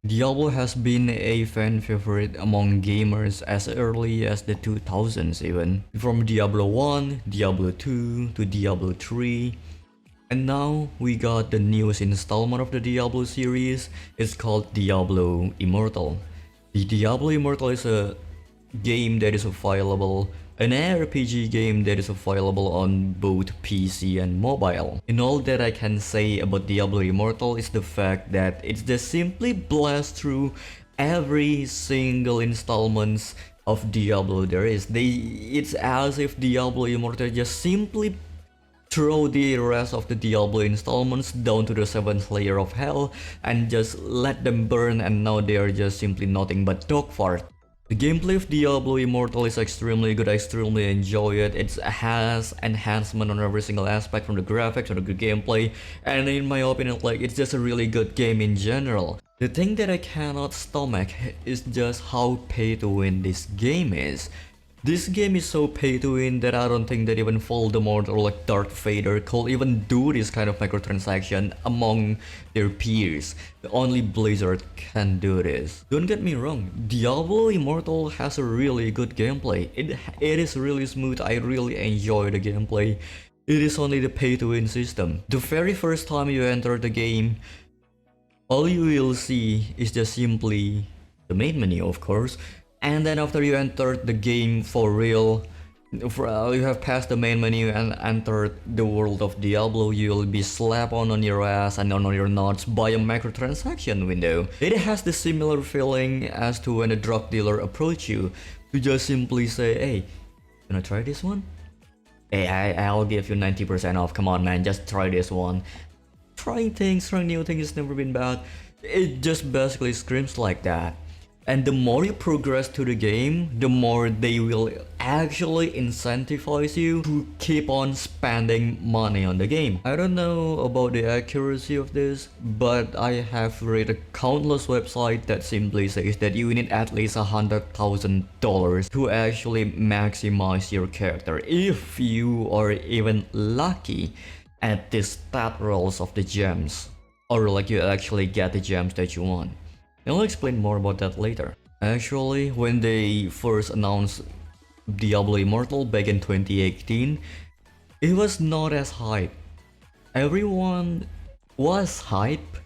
Diablo has been a fan favorite among gamers as early as the 2000s even. From Diablo 1, Diablo 2 to Diablo 3. And now we got the newest installment of the Diablo series. It's called Diablo Immortal. The Diablo Immortal is a game that is available, an RPG game that is available on both PC and mobile. And all that I can say about Diablo Immortal is the fact that it's just simply blast through every single installments of Diablo there is. It's as if Diablo Immortal just simply throw the rest of the Diablo installments down to the 7th layer of hell and just let them burn, and now they are just simply nothing but dog fart. The gameplay of Diablo Immortal is extremely good, I extremely enjoy it. It has enhancement on every single aspect, from the graphics to the good gameplay, and in my opinion, like, it's just a really good game in general. The thing that I cannot stomach is just how pay to win this game is. This game is so pay to win that I don't think that even Voldemort or like Darth Vader could even do this kind of microtransaction among their peers. Only Blizzard can do this. Don't get me wrong, Diablo Immortal has a really good gameplay. It is really smooth, I really enjoy the gameplay. It is only the pay to win system. The very first time you enter the game, all you will see is just simply the main menu, of course. And then after you enter the game for real, you have passed the main menu and entered the world of Diablo, you will be slapped on your ass and on your nuts by a microtransaction window. It has the similar feeling as to when a drug dealer approaches you to just simply say, hey, wanna try this one? Hey, I'll give you 90% off, come on man, just try this one. Trying new things has never been bad. It just basically screams like that. And the more you progress to the game, the more they will actually incentivize you to keep on spending money on the game. I don't know about the accuracy of this, but I have read a countless website that simply says that you need at least $100,000 to actually maximize your character, if you are even lucky at the stat rolls of the gems, or like you actually get the gems that you want. I'll explain more about that later. Actually, when they first announced Diablo Immortal back in 2018, it was not as hype. Everyone was hype,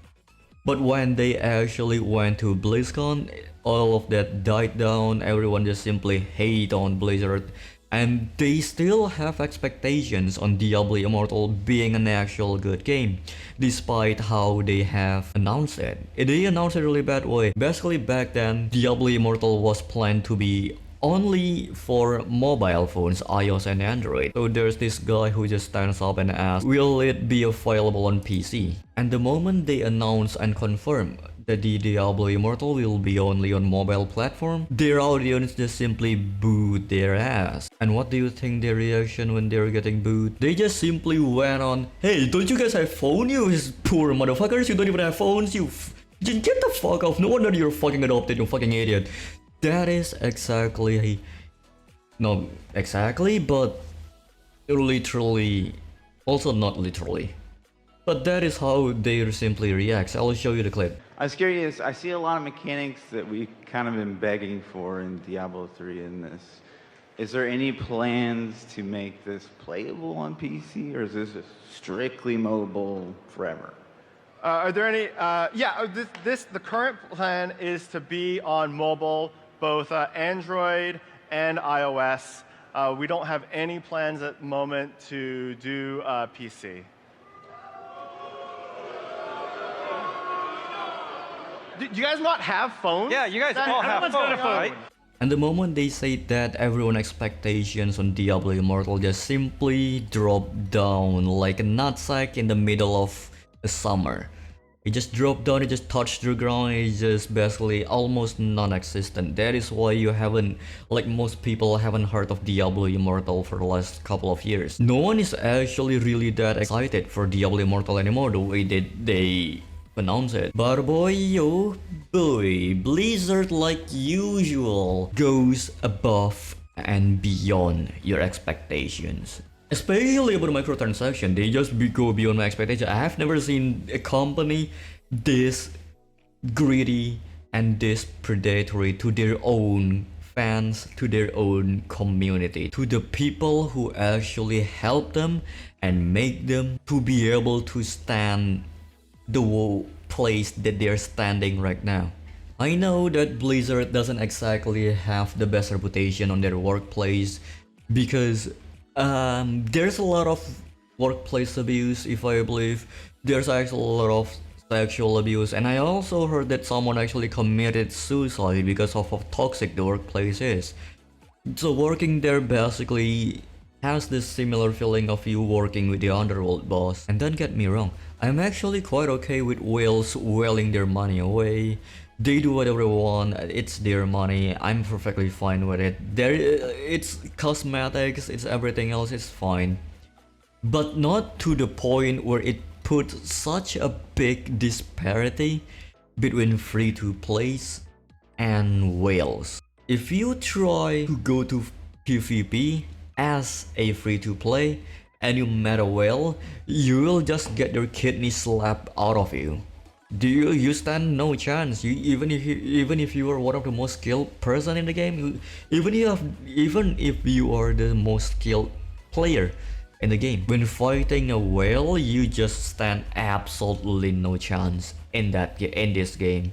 but when they actually went to BlizzCon, all of that died down. Everyone just simply hate on Blizzard, and they still have expectations on Diablo Immortal being an actual good game, despite how they have announced it. They announced it in a really bad way. Basically back then, Diablo Immortal was planned to be only for mobile phones, iOS and Android. So there's this guy who just stands up and asks, will it be available on PC? And the moment they announce and confirm that the Diablo Immortal will be only on mobile platform, their audience just simply booed their ass. And what do you think their reaction when they were getting booed? They just simply went on, hey, don't you guys have phone, you poor motherfuckers? You don't even have phones, just get the fuck off. No wonder you're fucking adopted, you fucking idiot. That is exactly, not exactly, but literally, also not literally. But that is how they simply react. I'll show you the clip. I was curious, I see a lot of mechanics that we've kind of been begging for in Diablo 3 in this. Is there any plans to make this playable on PC, or is this strictly mobile forever? Are there any? The current plan is to be on mobile, both Android and iOS. We don't have any plans at the moment to do PC. Do you guys not have phones? Yeah, you guys all have phones, right? And the moment they say that, everyone's expectations on Diablo Immortal just simply drop down like a nutsack in the middle of the summer. It just dropped down, it just touched the ground, it's just basically almost non-existent. That is why you haven't, like most people haven't heard of Diablo Immortal for the last couple of years. No one is actually really that excited for Diablo Immortal anymore the way that they announce it. But boy, yo boy, Blizzard like usual goes above and beyond your expectations. Especially about microtransaction, they just go beyond my expectation. I have never seen a company this greedy and this predatory to their own fans, to their own community, to the people who actually help them and make them to be able to stand the place that they're standing right now. I know that Blizzard doesn't exactly have the best reputation on their workplace because there's a lot of workplace abuse, if I believe. There's actually a lot of sexual abuse, and I also heard that someone actually committed suicide because of how toxic the workplace is. So working there basically has this similar feeling of you working with the underworld boss. And don't get me wrong, I'm actually quite okay with whales whaling their money away. They do whatever they want, it's their money, I'm perfectly fine with it. It's cosmetics, it's everything else, it's fine. But not to the point where it puts such a big disparity between free-to-plays and whales. If you try to go to PvP as a free-to-play and you met a whale, you will just get your kidney slapped out of you. You stand no chance. Even if you are one of the most skilled person in the game, even if you are the most skilled player in the game, when fighting a whale, you just stand absolutely no chance in this game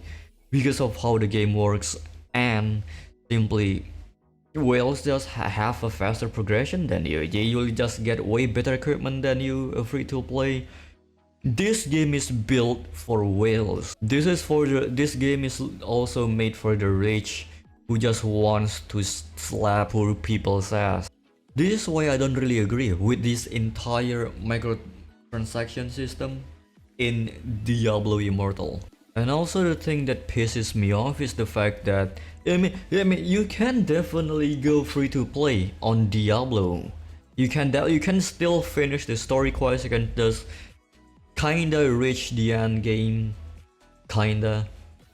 because of how the game works, and simply whales just have a faster progression than you. You'll just get way better equipment than you, free to play. This game is built for whales. This game is also made for the rich who just wants to slap poor people's ass. This is why I don't really agree with this entire microtransaction system in Diablo Immortal. And also the thing that pisses me off is the fact that I mean you can definitely go free to play on Diablo. You can still finish the story quests. You can just kinda reach the end game, kinda.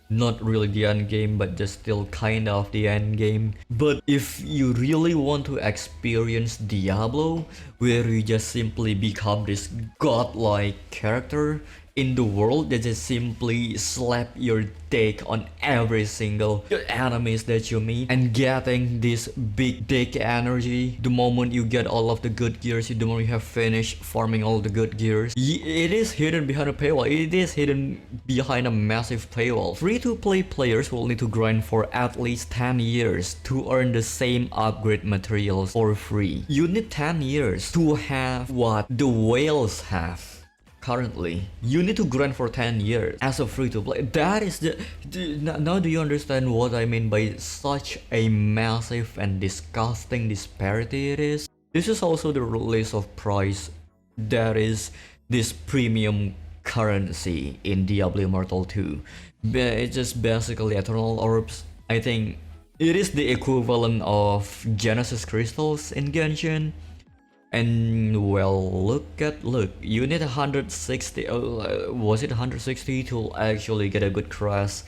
Not really the end game, but just still kind of the end game. But if you really want to experience Diablo, where you just simply become this godlike character in the world that just simply slap your dick on every single enemies that you meet, and getting this big dick energy the moment you get all of the good gears, the moment you have finished farming all the good gears. It is hidden behind a paywall. It is hidden behind a massive paywall. Free-to-play players will need to grind for at least 10 years to earn the same upgrade materials for free. You need 10 years to have what the whales have. Currently, you need to grind for 10 years as a free-to-play. That is now do you understand what I mean by such a massive and disgusting disparity it is? This is also the release of price that is this premium currency in Diablo Immortal 2. It's just basically eternal orbs. I think it is the equivalent of Genesis crystals in Genshin. And well, look, you need 160, was it 160 to actually get a good class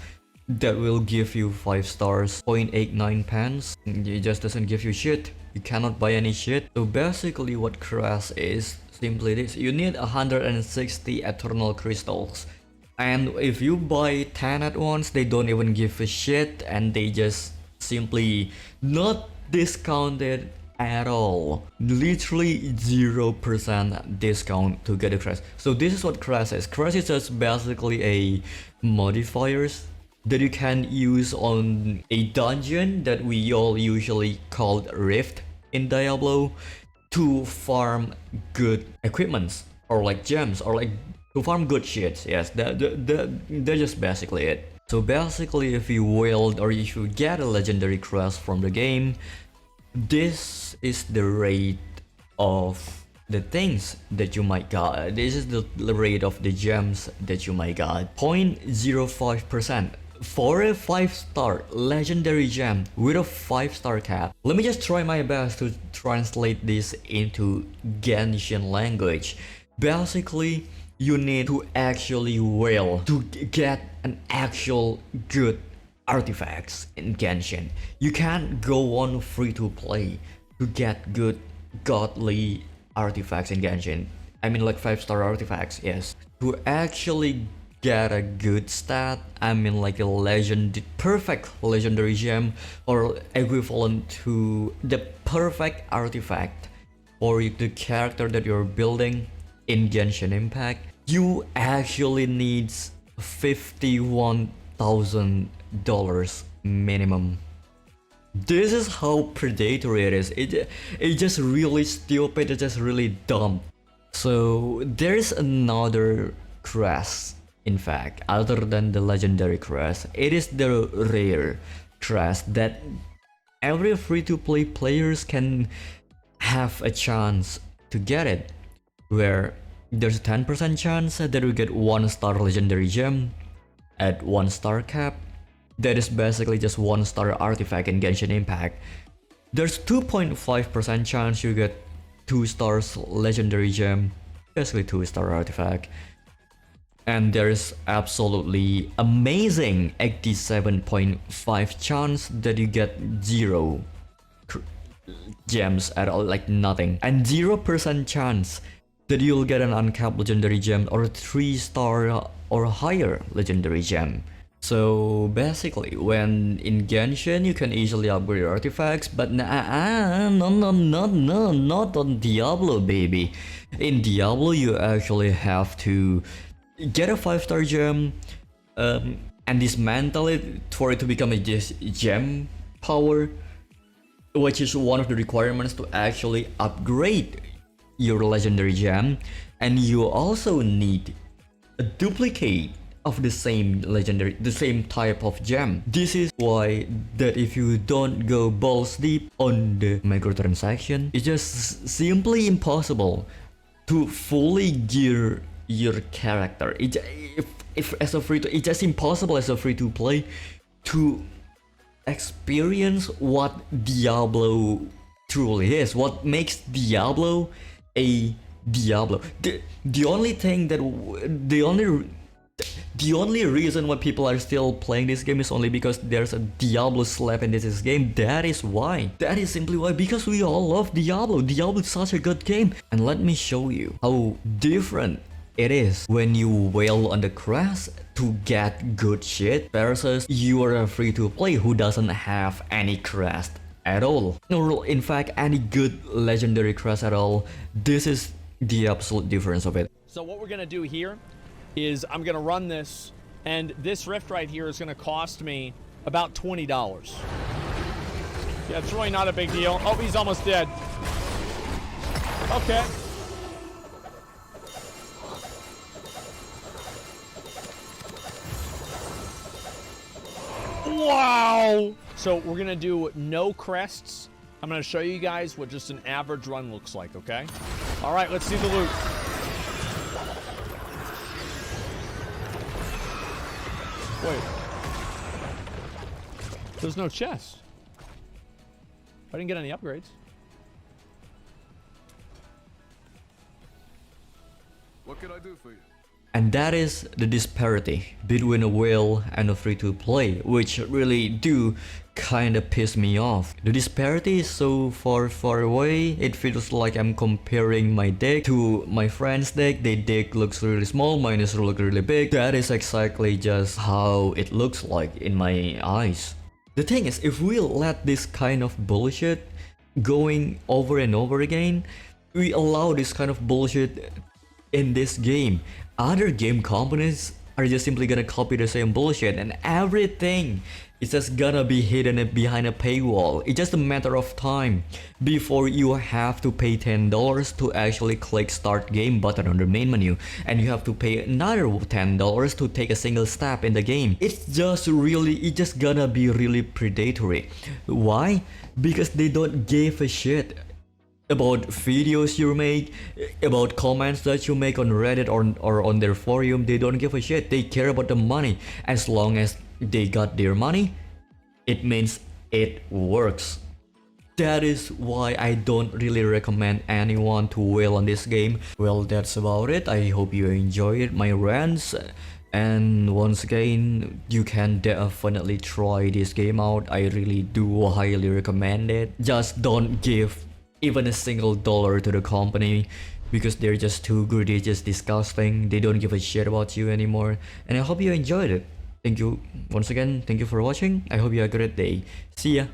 that will give you 5 stars, 0.89 pence. It just doesn't give you shit. You cannot buy any shit. So basically what class is simply this: you need 160 eternal crystals. And if you buy 10 at once, they don't even give a shit, and they just simply not discounted at all. Literally 0% discount to get a crash. So this is what crash is. Crash is just basically a modifiers that you can use on a dungeon that we all usually called Rift in Diablo to farm good equipments or like gems or like to farm good shits. Yes, they're just basically it. So basically if you wield or if you get a legendary crest from the game, this is the rate of the things that you might get. This is the rate of the gems that you might get. 0.05% for a 5-star legendary gem with a 5-star cap. Let me just try my best to translate this into Genshin language. Basically, you need to actually whale to get an actual good artifacts in Genshin. You can't go on free to play to get good godly artifacts in Genshin. I mean like 5-star artifacts, yes. To actually get a good stat, I mean like a perfect legendary gem or equivalent to the perfect artifact for the character that you're building in Genshin Impact, you actually need $51,000 minimum. This is how predatory it is. It's just really stupid, it's just really dumb. So there's another crest, in fact, other than the legendary crest. It is the rare crest that every free-to-play players can have a chance to get it, where there's a 10% chance that you get 1-star legendary gem at 1-star cap. That is basically just 1-star artifact in Genshin Impact. There's 2.5% chance you get 2 stars legendary gem, basically 2-star artifact. And there's absolutely amazing 87.5 chance that you get 0 gems at all, like nothing. And 0% chance that you'll get an uncapped legendary gem or a 3-star or higher legendary gem. So basically, when in Genshin you can easily upgrade your artifacts, but not on Diablo, baby. In Diablo you actually have to get a 5-star gem and dismantle it for it to become a gem power, which is one of the requirements to actually upgrade your legendary gem. And you also need a duplicate of the same type of gem. This is why that if you don't go balls deep on the microtransaction, it's just simply impossible to fully gear your character. It's just impossible as a free-to-play to experience what Diablo truly is. What makes Diablo a Diablo? The only reason why people are still playing this game is only because there's a Diablo slap in this game. That is why. That is simply why. Because we all love Diablo. Diablo is such a good game. And let me show you how different it is when you wail on the crest to get good shit versus you are a free-to-play who doesn't have any crest at all. Or in fact, any good legendary crest at all. This is the absolute difference of it. So what we're gonna do here is I'm gonna run this, and this rift right here is gonna cost me about $20. Yeah, it's really not a big deal. Oh, he's almost dead. Okay. Wow! So we're gonna do no crests. I'm gonna show you guys what just an average run looks like, okay? All right, let's see the loot. Wait. There's no chest. I didn't get any upgrades. What can I do for you? And that is the disparity between a whale and a free-to-play, which really do kinda piss me off. The disparity is so far away, it feels like I'm comparing my deck to my friend's deck. Their deck looks really small, mine is really big. That is exactly just how it looks like in my eyes. The thing is, if we let this kind of bullshit going over and over again, we allow this kind of bullshit in this game, other game companies are just simply gonna copy the same bullshit, and everything is just gonna be hidden behind a paywall. It's just a matter of time before you have to pay $10 to actually click start game button on the main menu, and you have to pay another $10 to take a single step in the game. It's just gonna be really predatory. Why? Because they don't give a shit about videos you make, about comments that you make on Reddit or on their forum. They don't give a shit. They care about the money. As long as they got their money, it means it works. That is why I don't really recommend anyone to wail on this game. Well, that's about it. I hope you enjoyed my rants. And once again, you can definitely try this game out. I really do highly recommend it. Just don't give even a single dollar to the company, because they're just too greedy, just disgusting. They don't give a shit about you anymore. And I hope you enjoyed it. Thank you once again. Thank you for watching. I hope you have a great day. See ya.